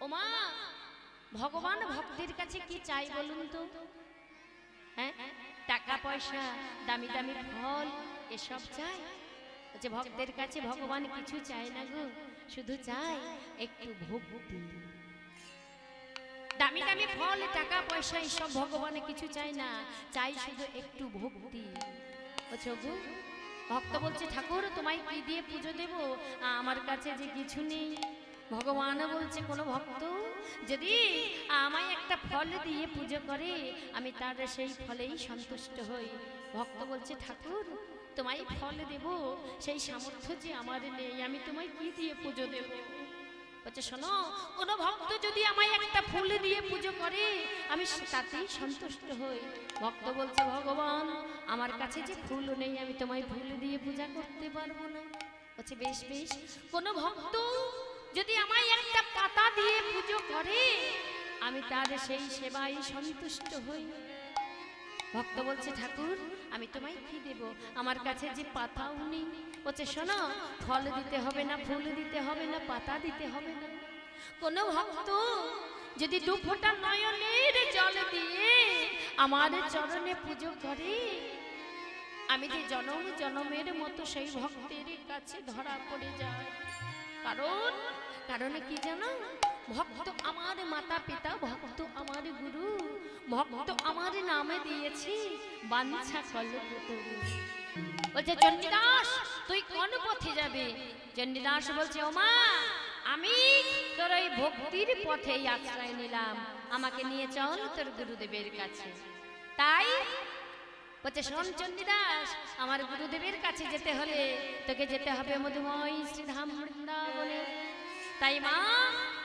ওমা ভগবান ভক্তের কাছে কি চাই বলুন তো? হ্যাঁ, টাকা পয়সা, দামি দামি ফল এসব চাই? যে ভক্তের কাছে ভগবান কিছু চায় না গো, শুধু চায় একটু ভক্তি। দামি দামি ফল, টাকা পয়সা এসব ভগবান কিছু চায় না, চাই শুধু একটু ভক্তি। বুঝছো গো? ভক্ত বলছে ঠাকুর তোমায় কি দিয়ে পুজো দেব, আমার কাছে যে কিছু নেই। ভগবান বলছে কোনো ভক্ত যদি আমায় একটা ফল দিয়ে পুজো করে আমি তার সেই ফলেই সন্তুষ্ট হই। ভক্ত বলছে ঠাকুর তোমায় ফল দেব সেই সামর্থ্য যে আমার নেই, আমি তোমায় কি দিয়ে পুজো দেব? বলছে শোনো, কোনো ভক্ত যদি আমায় একটা ফুল দিয়ে পুজো করে আমি তাতেই সন্তুষ্ট হই। ভক্ত বলছে ভগবান আমার কাছে যে ফুল নেই, আমি তোমায় ফুল দিয়ে পূজা করতে পারবো না। বলছে বেশ বেশ, কোনো ভক্ত যদি আমায় একটা পাতা দিয়ে পুজো করে আমি তার সেই সেবায় সন্তুষ্ট হই। ভক্ত বলছে ঠাকুর আমি তোমায় কি দেব, আমার কাছে যে পাতাও নেই। বলছে শোনো, ফল দিতে হবে না, ফুল দিতে হবে না, পাতা দিতে হবে না। কোন ভক্ত যদি দু ফোঁটা নয়নের জল দিয়ে আমার চরণে পুজো করে আমি যে জনম জনমের মতো সেই ভক্তের কাছে ধরা পড়ে যায়। কারণ কি জানো, ভক্ত আমার মাতা পিতা, ভক্ত আমার গুরু, ভক্ত আমার নামে দিয়েছি বাঞ্ছা কল্পতরু। বলছে চণ্ডীদাস তুই কোন পথে যাবে? চণ্ডীদাস বলছে ওমা আমি তোর ওই ভক্তির পথেই আশ্রয় নিলাম, আমাকে নিয়ে চল তোর গুরুদেবের কাছে। তাই বলছে শোন চণ্ডীদাস, আমার গুরুদেবের কাছে যেতে হলে তোকে যেতে হবে মধুময় শ্রীধাম বৃন্দাবনে। তাই মা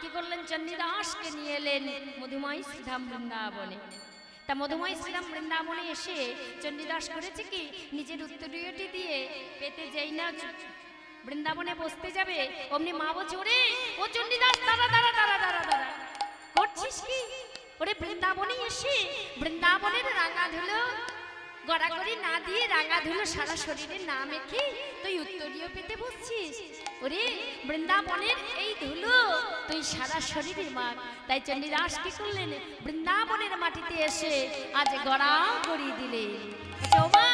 কি করলেন, চণ্ডীদাসকে নিয়ে এলেন মধুময় শ্রীধাম বৃন্দাবনে। তা মধুময় শ্রীধাম বৃন্দাবনে এসে চণ্ডীদাস করেছে কি, নিজের উত্তরীয়টি দিয়ে পেতে যেই না বৃন্দাবনে বসতে যাবে অমনি মা বলছে ওরে ও চণ্ডীদাস দাঁড়া দাঁড়া দাঁড়া দাঁড়া দাঁড়া, করছিস কি? ওরে বৃন্দাবনে এসে বৃন্দাবনের রাঙা ধুলো গড়াগড়ি না দিয়ে রাঙা ধুলো সারা শরীরে না মেখে তুই উত্তরীয় পেতে বসছিস? ওরে বৃন্দাবনের এই ধুলো তুই সারা শরীরে মাখ। তাই চণ্ডীদাস কি করলেন, বৃন্দাবনের মাটিতে এসে আজ গড়াগড়ি দিলে। মা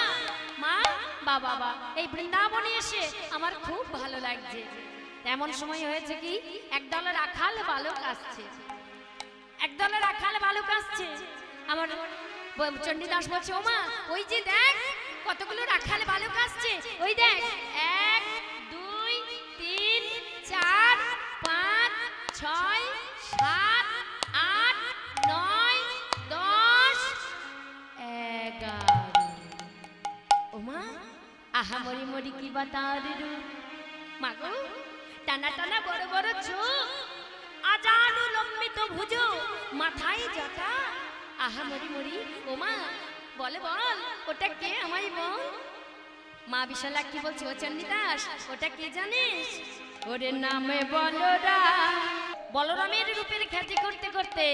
মা বাবা বা এই বৃন্দাবনে এসে আমার খুব ভালো লাগছে। এমন সময় হয়েছে কি, একদল রাখাল বালক আসছে, একদল রাখাল বালক আসছে। আমার চণ্ডীদাস বলছে ওমা ওই যে দেখ কতগুলো রাখাল বালক আসছে, ওই দেখ 1 2 3 4 5 6 7 8 9 10 11। ওমা আহা মরি মরি কি বাতার রূপ, মাগো টানা টানা বড় বড় চোখ, আজানু লম্বিত ভুজো, মাথায় জটা, আহা মরি মরি। ওমা বলে বল ওটা কে, আমায় বল। মা বিশালাক্ষী বলছে ও চণ্ডীদাস ওটা কে জানিস? ওরে নামে বলরাম। বলরামের রূপের খ্যাতি করতে করতে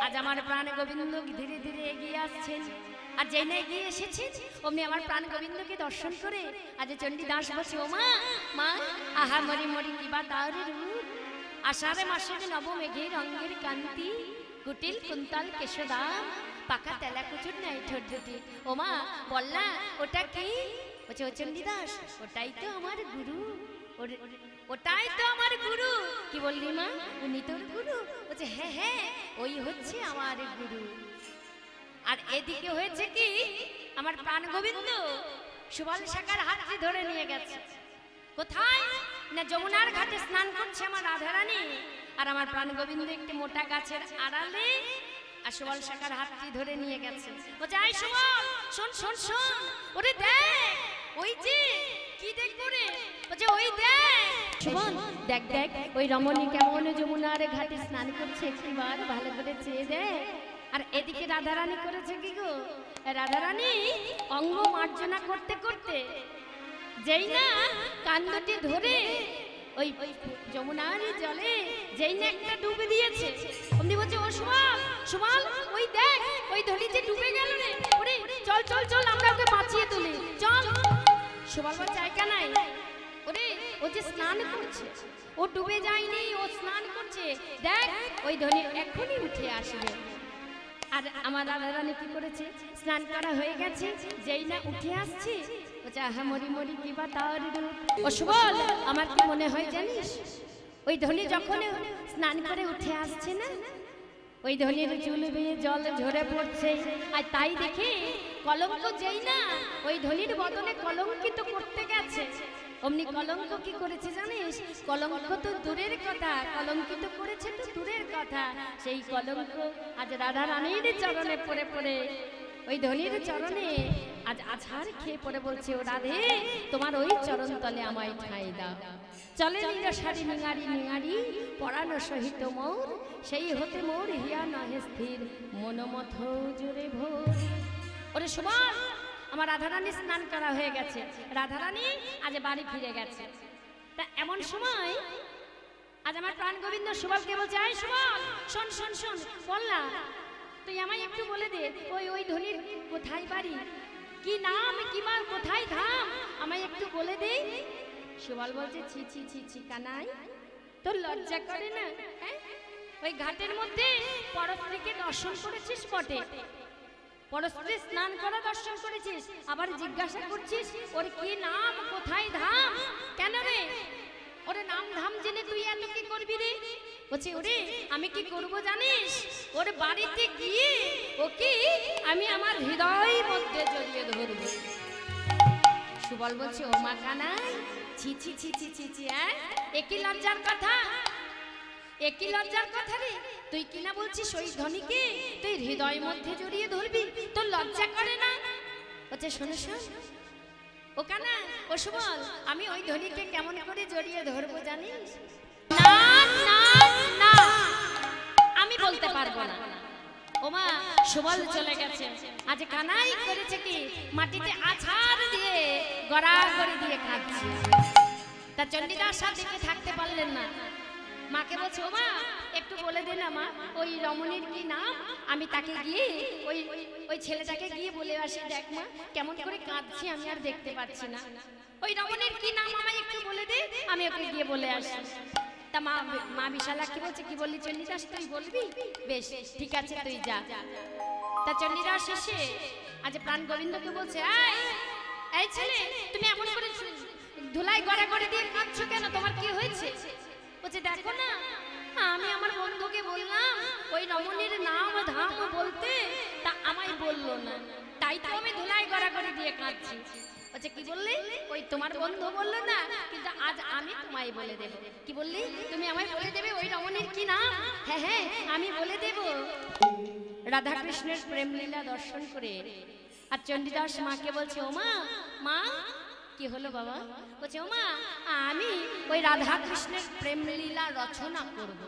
আজ আমার প্রাণ গোবিন্দ ধীরে ধীরে এগিয়ে আসছেন। আর যেই না এগিয়ে এসেছেন অমনি আমার প্রাণ গোবিন্দকে দর্শন করে আজ চণ্ডীদাস বলছে ওমা মা আহা মরি মরি কিবা তার রূপ, আষাঢ়ে মাসের নবমেঘের রঙের কান্তি, কুটিল কুন্তল কেশদাম, পাকা তেলা কুচুর নাই ঠোঁট দুটি। ওমা বললা ওটা কি? বলছে ও চণ্ডীদাস ওটাই তো আমার গুরু, ওটাই তো আমার গুরু। কি বললি মা, উনি তোর গুরু? বলছে হ্যাঁ হ্যাঁ ওই হচ্ছে আমার গুরু। আর এদিকে হয়েছে কি, আমার প্রাণ গোবিন্দ সুবল শাখার হাতটি ধরে নিয়ে গেছে। কোথায় না যমুনার ঘাটে স্নান করছে আমার রাধারানী, আর আমার প্রাণ গোবিন্দ একটি মোটা গাছের আড়ালে আর সুবল শাখার হাতটি ধরে নিয়ে গেছে। বলছে আই সুবল শোন শোন শোন, ওরে দেখ ওই যে কি দেখবো রে? বলছে ওই দেখ সুবল দেখ দেখ ওই রমণী কেমন যমুনার ঘাটে স্নান করছে, একটিবার ভালো করে চেয়ে দেখ। আর এদিকে রাধারানী করেছে কি গো, রাধারানী অঙ্গ মার্জনা করতে করতে যেই না কান্দটি ধরে ওই যমুনার জলে যেই না একটা ডুবে দিয়েছে অমনি বলছে ও সুবল সুবল ওই দেখ ওই ধলি যে ডুবে গেল রে, ওরে চল চল চল আমরা ওকে বাঁচিয়ে তুলি চল। সুবল বলছে জায়গা নাই, ওরে ও যে স্নান করছে, ও ডুবে যায়নি, ও স্নান করছে। দেখ ওই ধনী এখনই উঠে আসবে। আর আমার রাধারানী কি করেছে, স্নান করা হয়ে গেছে, যেই না উঠে আসছে বলছে আহা মরি মরি কি বা তার রূপ। ও সুবল, আমার কি মনে হয় জানিস, ওই ধনী যখন স্নান করে উঠে আসছে না, ওই ধনীর চুল বেয়ে জল ঝরে পড়ছে, আর তাই দেখে কলঙ্ক যেই না ওই ধনীর বদনে কলঙ্কিত করতে গেছে, অমনি কলঙ্ক কি করেছে জানিস, কলঙ্ক তো দূরের কথা, কলঙ্কিত করেছে তো দূরের কথা, সেই কলঙ্ক আজ রাধা রানীর চরণে পড়ে পড়ে ওই ধনীর চরণে আজ আছাড় খেয়ে পড়ে বলছে, ও রাধে তোমার ওই চরণ তলে আমায় ঠাঁই দাও। চলে নিরসারি নিঙারি নিঙারি পরাণ সহিত মোর, সেই হতে মোর হিয়া নহে স্থির মনোমথ জোরে ভোর। ওরে সুবল, আমার রাধারানী স্নান করা হয়ে গেছে, রাধারানী আজ বাড়ি ফিরে গেছে। তা এমন সময় আজ আমার প্রাণ গোবিন্দ সুবলকে বলছে, আয় সুবল, শোন শোন শোন, বল না তুই আমায় একটু বলে দে, ওই ওই ধনীর কোথায় বাড়ি, কি নাম, কি মান, কোথায় ধাম, আমায় একটু বলে দে। সুবল বলছে, ছি ছি ছি ছি কানাই, তোর লজ্জা করে না? ওই ঘাটের মধ্যে পরস্ত্রীকে দর্শন করেছিস বটে, পরস্ত্রী স্নান করা দর্শন করেছিস, আবার জিজ্ঞাসা করছিস ওর কি নাম, কোথায় ধাম, কেন রে? ওরে নাম ধাম জেনে তুই এত কি করবি রে? বলছে, ওরে আমি কি করব জানিস, ওর বাড়িতে গিয়ে ওকে আমি আমার হৃদয় মধ্যে জড়িয়ে ধরব। সুবল বলছে, ও মা কানাই, ছি ছি ছি ছি ছি ছি, একই লজ্জার কথা, একই লজ্জার কথা রে, তুই কিনা বলছিস ওই ধনীকে তুই হৃদয় মধ্যে জড়িয়ে ধরবি, তোর লজ্জা করে না? বলছে, শোনো শোন ও কানা, ও সুবল, আমি ওই ধনীকে কেমন করে জড়িয়ে ধরবো জানিস? না না না, আমি বলতে পারবো না। ও মা, সুবল চলে গেছে, আজ কানাই করেছে কি, মাটিতে আছাড় দিয়ে গড়াগড়ি দিয়ে কাঁদছে। তা চণ্ডীদাস আর দেখে থাকতে পারলেন না, মাকে বলছে, ও মা একটু বলে দে না মা, ওই রমণীর কি নাম, আমি তাকে গিয়ে ওই ওই ছেলেটাকে গিয়ে বলে আসি, দেখ মা কেমন করে কাঁদছি, আমি আর দেখতে পাচ্ছি না, ওই রমণীর কি নাম আমায় একটু বলে দে, আমি ওকে গিয়ে বলে আসি। তা মা বিশালা কি বলছে, কি বললি চণ্ডীদাস, তুই বলবি? বেশ ঠিক আছে, তুই যা। তা চণ্ডীদাস এসে আজ প্রাণ গোবিন্দকে বলছে, এই ছেলে তুমি এমন করে ধুলাই গড়া করে দিয়ে কাঁদছো কেন, তোমার কি হয়েছে? বলছে, দেখো না আমি আমার বন্ধুকে বললাম ওই রমণীর নাম ধাম বলতে, তা আমায় বললো না, তাই তো আমি ধুলাই গড়া করে দিয়ে কাঁদছি। বলছে, কি বললি? ওই তোমার বন্ধু বললো না, কিন্তু আজ আমি তোমায় বলে দেব। কি বললি? তুমি আমায় বলে দেবে ওই রমণীর কি নাম? হ্যাঁ হ্যাঁ আমি বলে দেব। রাধা কৃষ্ণের প্রেম লীলা দর্শন করে আর চণ্ডীদাস মাকে বলছে, ও মা, মা কি হলো বাবা? বলছে, ও মা আমি ওই রাধা কৃষ্ণের প্রেম লীলা রচনা করব।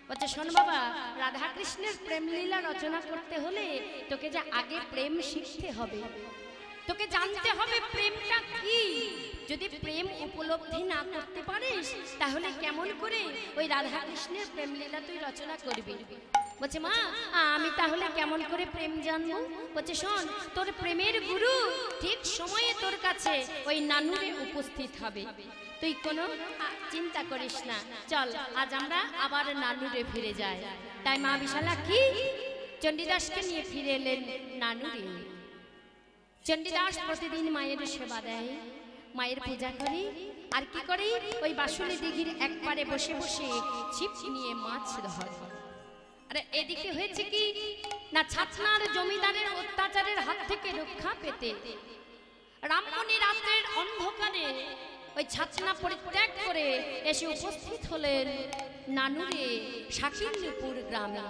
বলছে, শোন বাবা, রাধা কৃষ্ণের প্রেম লীলা রচনা করতে হলে তোকে যে আগে প্রেম শিখতে হবে, তোকে জানতে হবে প্রেমটা কি। যদি প্রেম উপলব্ধি না করতে পারিস তাহলে কেমন করে ওই রাধা কৃষ্ণের প্রেম লীলা তুই রচনা করবি? বলছে, মা আমি তাহলে কেমন করে প্রেম জানবো? বলছে, শোন, তোর প্রেমের গুরু ঠিক সময়ে তোর কাছে ওই নানুরে উপস্থিত হবে, তুই কোনো চিন্তা করিস না, চল আজ আমরা আবার নানুরে ফিরে যাই। তাই মা বিশালা কি চণ্ডীদাসকে নিয়ে ফিরে এলেন নানুরে। চণ্ডীদাস প্রতিদিন মায়ের সেবা দেয়, মায়ের পূজা করে, আর কি করে ওই বাসুলি দিঘির একপারে বসে বসে ছিপ নিয়ে মাছ ধরে। আরে এদিকে হয়েছে কি না, ছাতনার জমিদারের অত্যাচারের হাত থেকে রক্ষা পেতে রামমণি রাত্রের অন্ধকারে ওই ছাতনা পরিত্যাগ করে এসে উপস্থিত হলেন নানুরে শাকিন্দিপুর গ্রামে।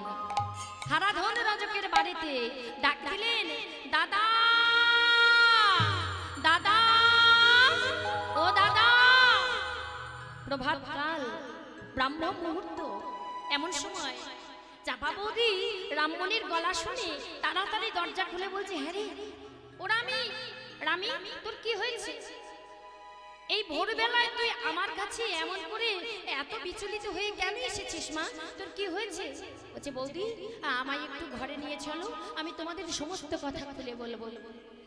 হারাধন রাজকের বাড়িতে ডাক দিলেন, দাদা দাদা, ও দাদা। প্রভাতকাল, ব্রাহ্ম মুহূর্ত, এমন সময় চাপা বৌদি রামমণির গলা শুনে তাড়াতাড়ি দরজা খুলে বলছে, হ্যাঁ রে ও রামি, রামি তোর কি হয়েছে? এই ভোরবেলায় তুই আমার কাছে এমন করে এত বিচলিত হয়ে কেন এসেছিস মা? তোর কি হয়েছে? বলছে, বৌদি আমায় একটু ঘরে নিয়ে চলো, আমি তোমাদের সমস্ত কথা খুলে বলবো।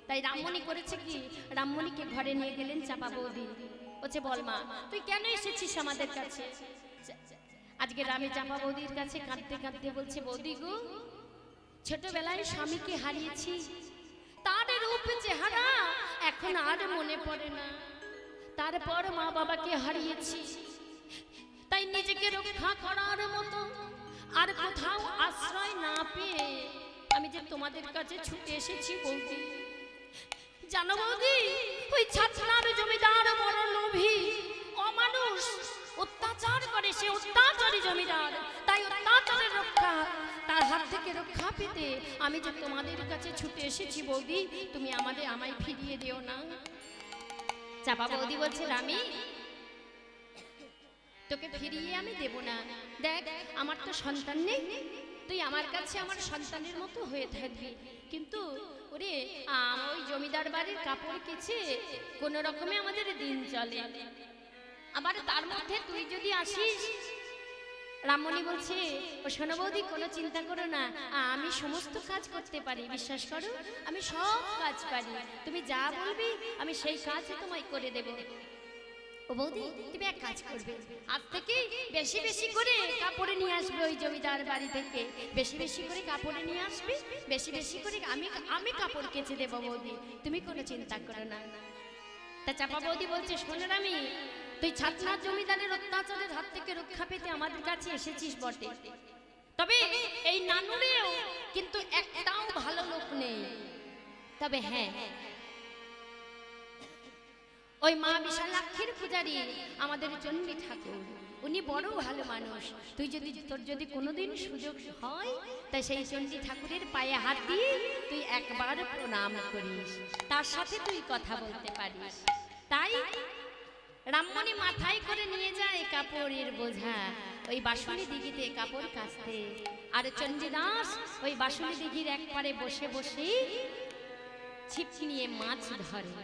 তাই রামমণি করেছে কি, রামমণিকে ঘরে নিয়ে গেলেন চাপা বৌদি। বলছে বল মা তুই কেন এসেছিস আমাদের কাছে? আজকে রামে চাপা বৌদির কাছে কাঁদতে কাঁদতে বলছে বৌদি গো, ছোটবেলায় স্বামীকে হারিয়েছি, তার রূপ চেহারা এখন আর মনে পড়ে না। তারপর মা বাবাকে হারিয়েছি, তাই নিজেকে রক্ষা করার মতো আর কোথাও আশ্রয় না পেয়ে আমি যে তোমাদের কাছে ছুটে এসেছি বৌদি। জানো বৌদি, ওই ছাতনার জমিদার বড় লোভী অমানুষ, অত্যাচার করে, সে অত্যাচারী জমিদার। তাই অত্যাচারের রক্ষা, তার হাত থেকে রক্ষা পেতে আমি যে তোমাদের কাছে ছুটে এসেছি বৌদি, তুমি আমায় ফিরিয়ে দিও না। চাপা বৌদি বলছে রামি, তোকে ফিরিয়ে আমি দেব না। দেখ আমার তো সন্তান নেই, তুই আমার কাছে আমার সন্তানের মতো হয়ে থাকবি। কিন্তু ওরে ওই জমিদার বাড়ির কাপড় কেচে কোনো রকমে আমাদের দিন চলে, আবার তার মধ্যে তুই যদি আসিস। রামমণি বলছে ও শোনো বৌদি, কোনো চিন্তা করো না, আমি সমস্ত কাজ করতে পারি, বিশ্বাস করো আমি সব কাজ পারি, তুমি যা বলবি আমি সেই কাজ তোমায় করে দেব। ও বৌদি তুমি এক কাজ করবে, আজ থেকে বেশি বেশি করে কাপড়ে নিয়ে আসবে ওই জমিদার বাড়ি থেকে, বেশি বেশি করে কাপড়ে নিয়ে আসবে, বেশি বেশি করে আমি কাপড় কেচে দেবো বৌদি, তুমি কোনো চিন্তা করো না। তা চাপা বৌদি বলছে শোনো রামি, তুই ছাতনার জমিদারের অত্যাচারের হাত থেকে রক্ষা পেতে আমাদের কাছে এসেছিস বটে, তবে এই নানুরেও কিন্তু একটাও ভালো লোক নেই। তবে হ্যাঁ, ওই মা বিশালাক্ষীর পূজারী আমাদের চণ্ডী ঠাকুর, উনি বড় ভালো মানুষ। তোর যদি কোনোদিন সুযোগ হয় তাই সেই চণ্ডী ঠাকুরের পায়ে হাত দিয়ে তুই একবার প্রণাম করিস, তার সাথে তুই কথা বলতে পারিস। তাই রামমণি মাথায় করে নিয়ে যায় কাপড়ের বোঝা ওই বাসুলি দিঘিতে কাপড় কাচতে, আর চণ্ডীদাস ওই বাসুলি দিঘির একপারে বসে বসে ছিপ নিয়ে মাছ ধরে।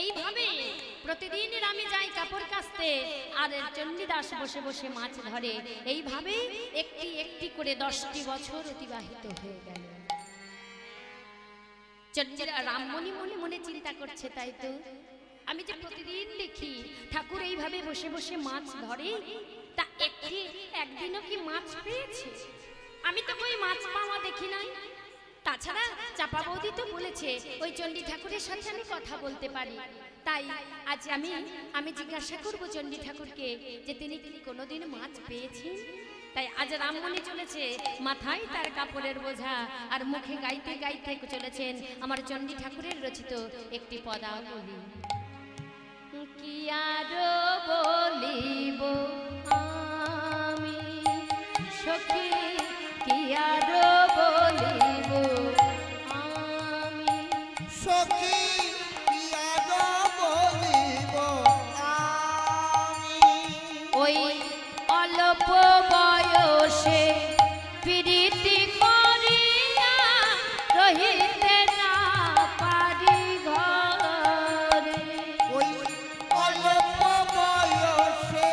এইভাবে প্রতিদিন রামে যায় কাপড় কাচতে, আর চণ্ডীদাস বসে বসে মাছ ধরে। এইভাবে একটি একটি করে 10টি বছর অতিবাহিত হয়ে গেল। রামমণি মনে মনে চিন্তা করছে, তাই তো আমি যে প্রতিদিন দেখি ঠাকুর এইভাবে বসে বসে মাছ ধরে, তা একদিনও কি মাছ পেয়েছে? আমি তো কই মাছ পাওয়া দেখি নাই। তাছাড়া চাপা বৌদি তো বলেছে ওই চণ্ডী ঠাকুরের সাথে আমি কথা বলতে পারি, তাই আজ আমি জিজ্ঞাসা করব চণ্ডী ঠাকুরকে যে তিনি কোনোদিন মাছ পেয়েছেন। তাই আজ রামমণি চলেছে মাথায় তার কাপড়ের বোঝা, আর মুখে গাইতে গাইতে চলেছেন আমার চণ্ডী ঠাকুরের রচিত একটি পদাবলী। কি আর বলিব আমি সখী, কি আর বলিব আমি সখী, কি আর বলিব আমি। ওই অল্প বয়সে প্রীতি করিয়া রহিতে না পারি ঘরে। ওই অল্প বয়সে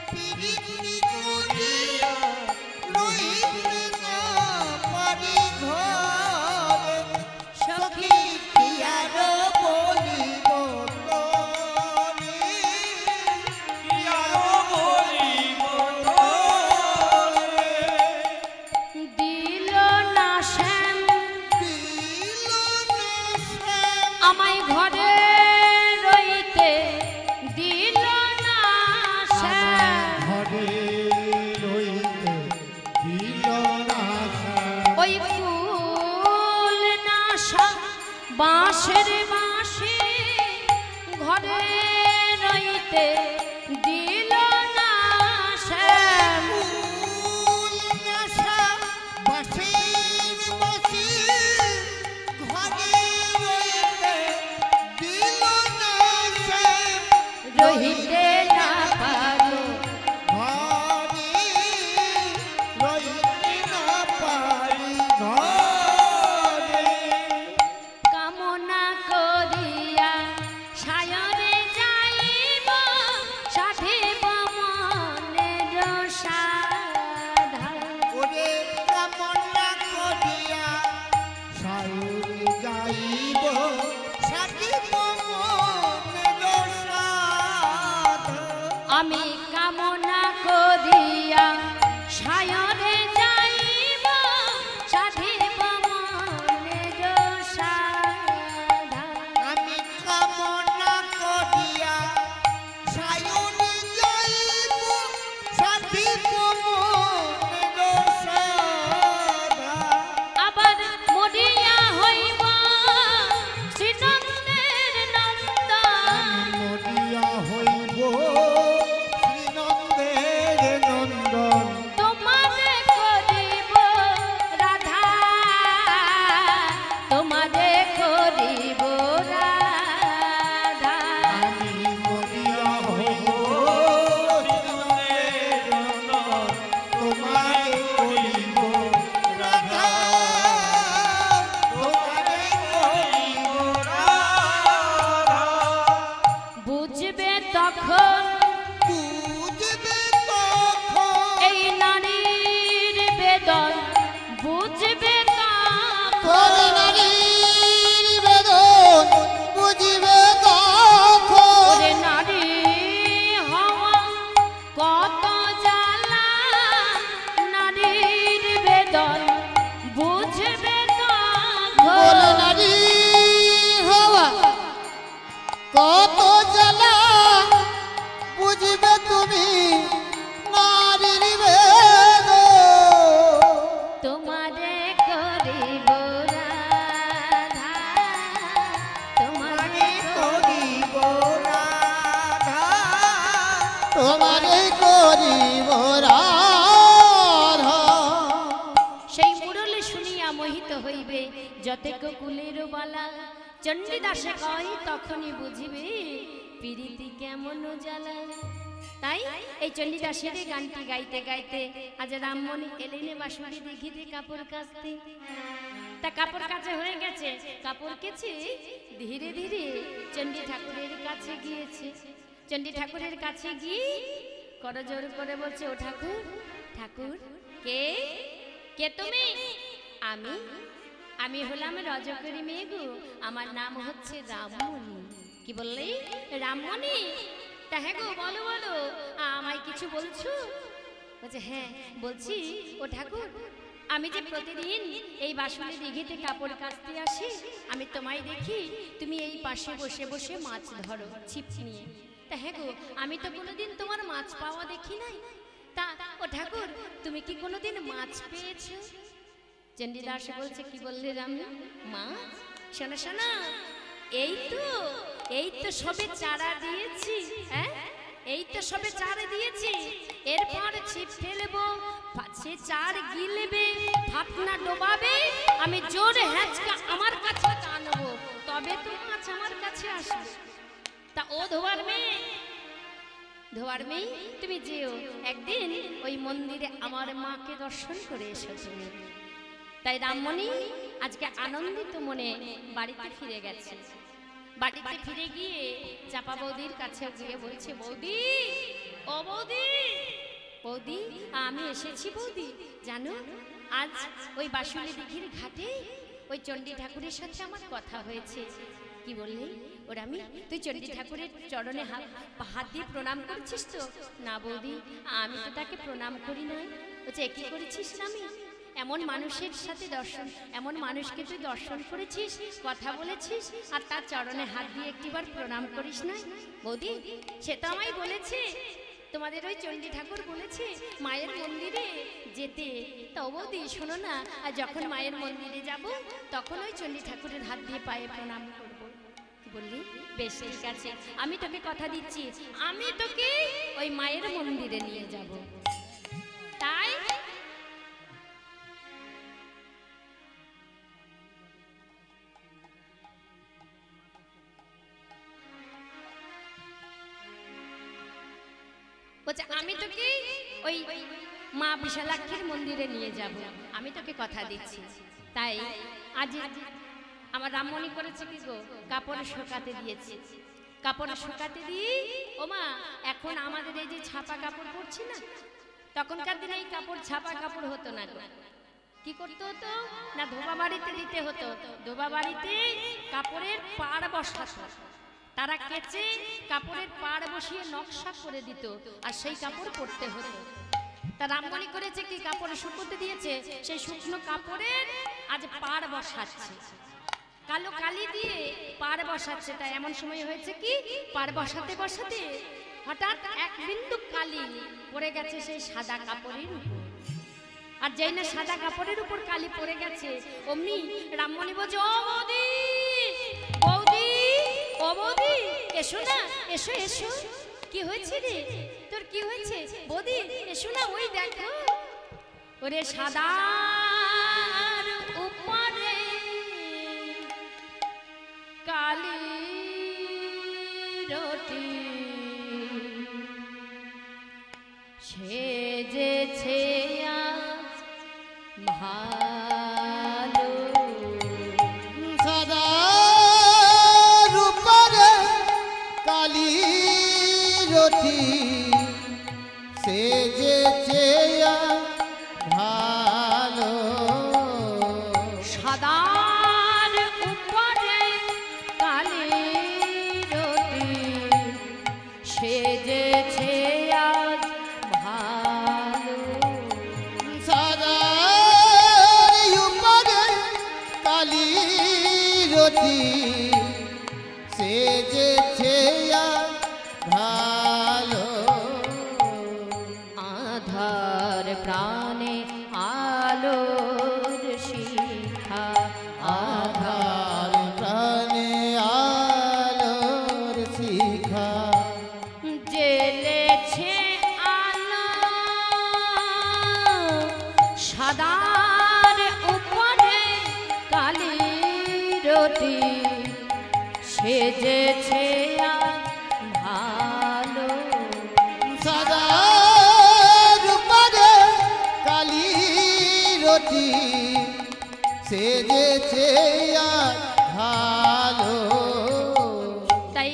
প্রীতি করিয়া রহিতে না পারি ঘরে। সখী, কি আর বলিব তোরে, কি আর বলিব তোরে। দিল না শ্যাম দিল না শ্যাম আমায় ঘরে রইতে, দিল না শ্যাম ঘরে রইতে দিল না শ্যাম। ওই কুল নাশা বাঁশের বাঁশি ঘরে রইতে দিল না শ্যাম। ফুল নেশা বাঁশির বাঁশি ঘরে রইতে দিল না শ্যাম। রহিতে না পারো ঘরে রইতে না পারি ঘরে। কামনা করিয়া সায়রে যাইব, সাধিব মনের সাধা। ওরে কামনা করিয়া সায়রে যাইব, সাধিব মনের সাধা। বেদন বুঝবে তবে নারীর বেদন বুঝিবে তখন। ওরে নারী হওয়া কত জ্বালা, নারীর বেদন বুঝবে বল তখন। নারী হওয়া কত জ্বালা, বুঝবে তুমি নারীর বেদন। তোমারে করিব রাধা, তোমারে করিব রাধা, তোমারে করিব রাধা। সেই মুরলি শুনিয়া মোহিত হইবে যতেক কুলের বালা। চণ্ডীদাসে কয় তখনই বুঝিবে প্রীতি কেমন জ্বালা। তাই এই চণ্ডীদাসের এই গানটি গাইতে গাইতে আজ রামমণি এলেনে বাঁশুড়ি দিঘিতে কাপড় কাচতে। তা কাপড় কাচা হয়ে গেছে, কাপড় কেচে ধীরে ধীরে চণ্ডী ঠাকুরের কাছে গিয়েছে। চণ্ডী ঠাকুরের কাছে গিয়ে করজোর করে বলছে, ও ঠাকুর, ঠাকুর কে কে তুমি? আমি আমি হলাম রজকরি মেয়ে গো, আমার নাম হচ্ছে রামমণি। কি বললি? রামমণি? তা হ্যাঁ গো, বলো বলো, আমায় কিছু বলছো? বলছে হ্যাঁ বলছি। ও ঠাকুর, আমি যে প্রতিদিন এই বাঁশুড়ি দিঘিতে কাপড় কাচতে আসি, আমি তোমায় দেখি তুমি এই পাশে বসে বসে মাছ ধরো ছিপ নিয়ে। তা হ্যাঁ গো, আমি তো কোনোদিন তোমার মাছ পাওয়া দেখি নাই। তা ও ঠাকুর, তুমি কি কোনোদিন মাছ পেয়েছো? চণ্ডীদাস বলছে, কি বললে রাম? মাছ? শোনা শোনা, এই তো সবে চারা দিয়েছি। হ্যাঁ, এই তো সবে চারা দিয়েছি, এরপর ছিপ ফেলবো, সে চার গিলবে, ফাতনা ডোবাবে, আমি জোরে হ্যাঁচকা আমার কাছে টানবো, তবে তো মাছ আমার কাছে আসবে। তা ও ধোয়ার মেয়ে, ধোয়ার মেয়ে, তুমি যেও একদিন ওই মন্দিরে আমার মাকে দর্শন করে এসো তুমি। তাই রামমণি আজকে আনন্দিত মনে বাড়িতে ফিরে গেছে। বাড়িতে ফিরে গিয়ে চাপা বৌদির কাছে গিয়ে বলছে, বৌদি, ও বৌদি, বৌদি আমি এসেছি বৌদি। জানো, আজ ওই বাঁশুড়ি দিঘির ঘাটে ওই চণ্ডী ঠাকুরের সাথে আমার কথা হয়েছে। কি বললি? ওর আমি, তুই চণ্ডী ঠাকুরের চরণে হাত দিয়ে প্রণাম করছিস তো? না বৌদি, আমি তো তাকে প্রণাম করি নাই। বলছে, কি করেছিস আমি? এমন মানুষের সাথে দর্শন, এমন মানুষকে তুই দর্শন করেছিস, কথা বলেছিস, আর তার চরণে হাত দিয়ে একটিবার প্রণাম করিস না? বৌদি, সে তো আমায় বলেছে, তোমাদের ওই চণ্ডী ঠাকুর বলেছে মায়ের মন্দিরে যেতে। তো বৌদি শোনো না, আর যখন মায়ের মন্দিরে যাব তখন ওই চণ্ডী ঠাকুরের হাত দিয়ে পায়ে প্রণাম করব। কি বললি? বেশ ঠিক আছে, আমি তোকে কথা দিচ্ছি, আমি তোকে ওই মায়ের মন্দিরে নিয়ে যাব। তাই বলছে, আমি তোকে ওই মা বিশালাক্ষীর মন্দিরে নিয়ে যাব, আমি তোকে কথা দিচ্ছি। তাই আজ আমার রামমণি করেছে কি গো, কাপড় শুকাতে দিয়েছে। কাপড় শুকাতে দিয়ে, ও মা, এখন আমাদের এই যে ছাপা কাপড় পরছি না, তখনকার দিনে এই কাপড় ছাপা কাপড় হতো না গো। কি করতে হতো না, ধোবা বাড়িতে দিতে হতো। ধোবা বাড়িতে কাপড়ের পাড় বসাতো, তারা কেচে কাপড়ের পাড় বসিয়ে নকশা করে দিত, আর সেই কাপড় পরতে হতো। তা রামমণি করেছে কি, কাপড়ে শুকোতে দিয়েছে, সেই শুকনো কাপড়ের আজ পাড় বসাচ্ছে, কালো কালি দিয়ে পাড় বসাচ্ছে। তাই এমন সময় হয়েছে কি, পাড় বসাতে বসাতে হঠাৎ এক বিন্দু কালি পড়ে গেছে সেই সাদা কাপড়ের উপর। আর যেই না সাদা কাপড়ের উপর কালি পড়ে গেছে, অমনি রামমণি বলছে, ও বৌদি, বৌদি, ও বৌদি, এসো না, এসো এসো। কি হয়েছে রে তোর? কি হয়েছে বৌদি? এসো না, ওই দেখো, ওরে সাদার উপরে কালি রটি সেজেছে আজ ভালো। সদা রূপরে কালী রথি সেজেছে ভালো। সাদার উপরে কালি রতি সেজেছে আজ ভালো। সাদার উপরে কালি রতি সেজেছে আজ ভালো। তাই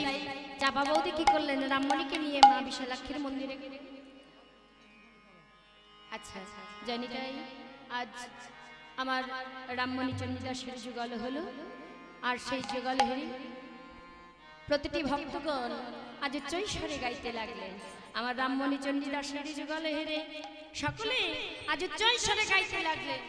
চাপা বৌদি কি করলেন, রামমণিকে নিয়ে মা বিশালাক্ষীর মন্দিরে গেলেন। আচ্ছা জানিটাই আজ আমার রামমণি চণ্ডীদাসের যুগল হলো, আর সেই যুগল হেরি প্রতিটি ভক্তগণ আজ উচ্চৈস্বরে গাইতে লাগলেন। আমার রামমণি চণ্ডীদাসের যুগল হেরে সকলে আজ উচ্চৈস্বরে গাইতে লাগলেন।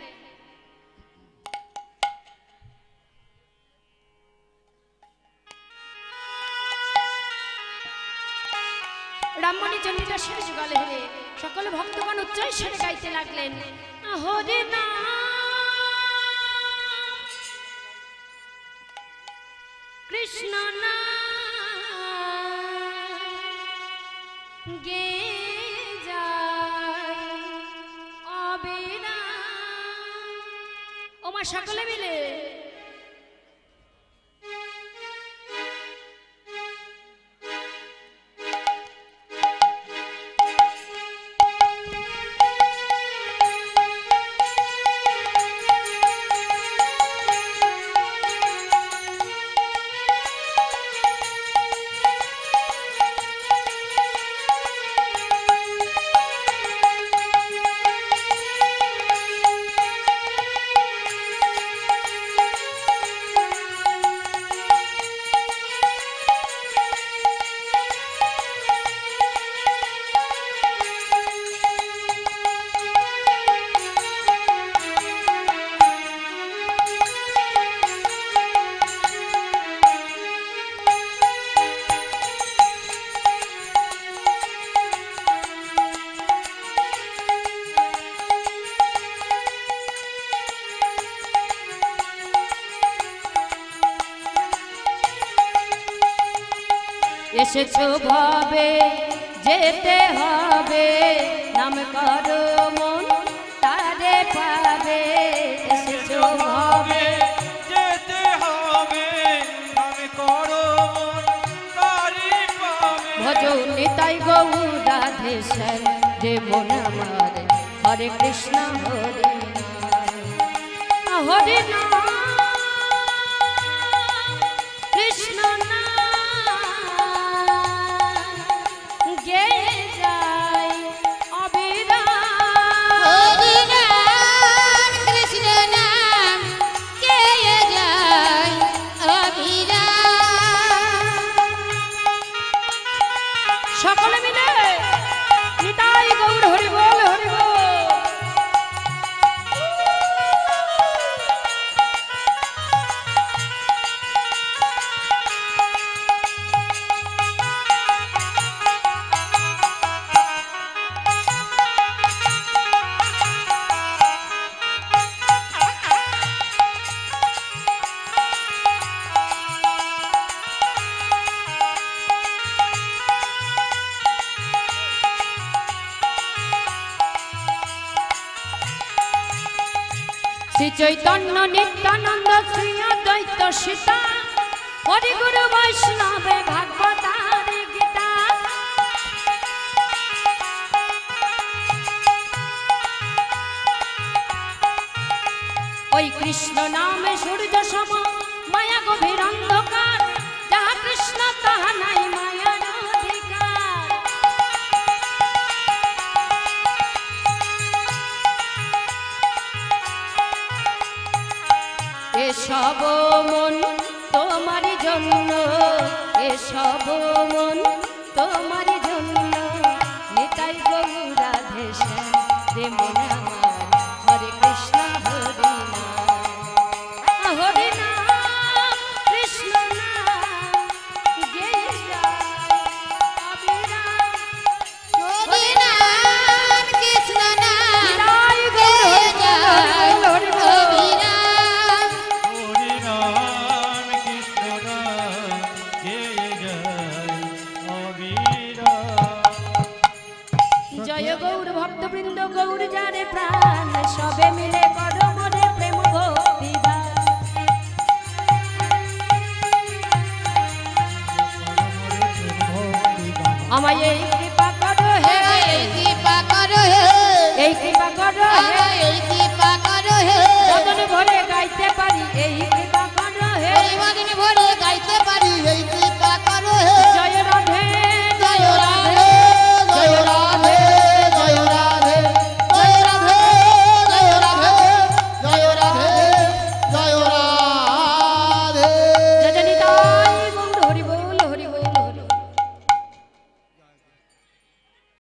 রামমণি চণ্ডীদাসের যুগল হেরে সকল ভক্তগণ উচ্চৈস্বরে গাইতে লাগলেন। হরে নাম কৃষ্ণ নাম গে যায় অবিরাম। ওমা সকলে মিলে এসেছো ভাবে যেতে হবে, নাম করো মন তারে পাবে। এসেছো ভাবে যেতে হবে, নাম করো মন তারে পাবে। ভজো নিতাই গৌর রাধে শ্যাম যে মন আমার, হরে কৃষ্ণ হরে নাম হরে নাম কৃষ্ণ নাম গে যায় অবিরাম। হরি নাম কৃষ্ণ নাম গেয়ে যায় অবিরাম। সকলে মিলে নিতাই গৌর হরি বল হরি বল। শ্রী চৈতন্য নিত্যানন্দ শ্রী অদ্বৈত সীতা, হরি গুরু বৈষ্ণবে ভাগবতার গীতা। ওই কৃষ্ণ নামে সূর্য সম মায়া গভীর অন্ধকার, যাহা কৃষ্ণ তাহা নাই মায়ার অধিকার। এসব মন তোমারই জন্য, এসব মন তোমারই জন্য, নিতাই গৌর রাধে শ্যাম রে মন আমার, হরে কৃষ্ণ হরি নাম হরি নাম কৃষ্ণ নাম গে যায় অবিরাম। হরি নাম কৃষ্ণ নাম নিতাই গৌর হরি বল হরি বল। অবিরাম। হরি নাম কৃষ্ণ নাম গেয়ে যায় আমায় এই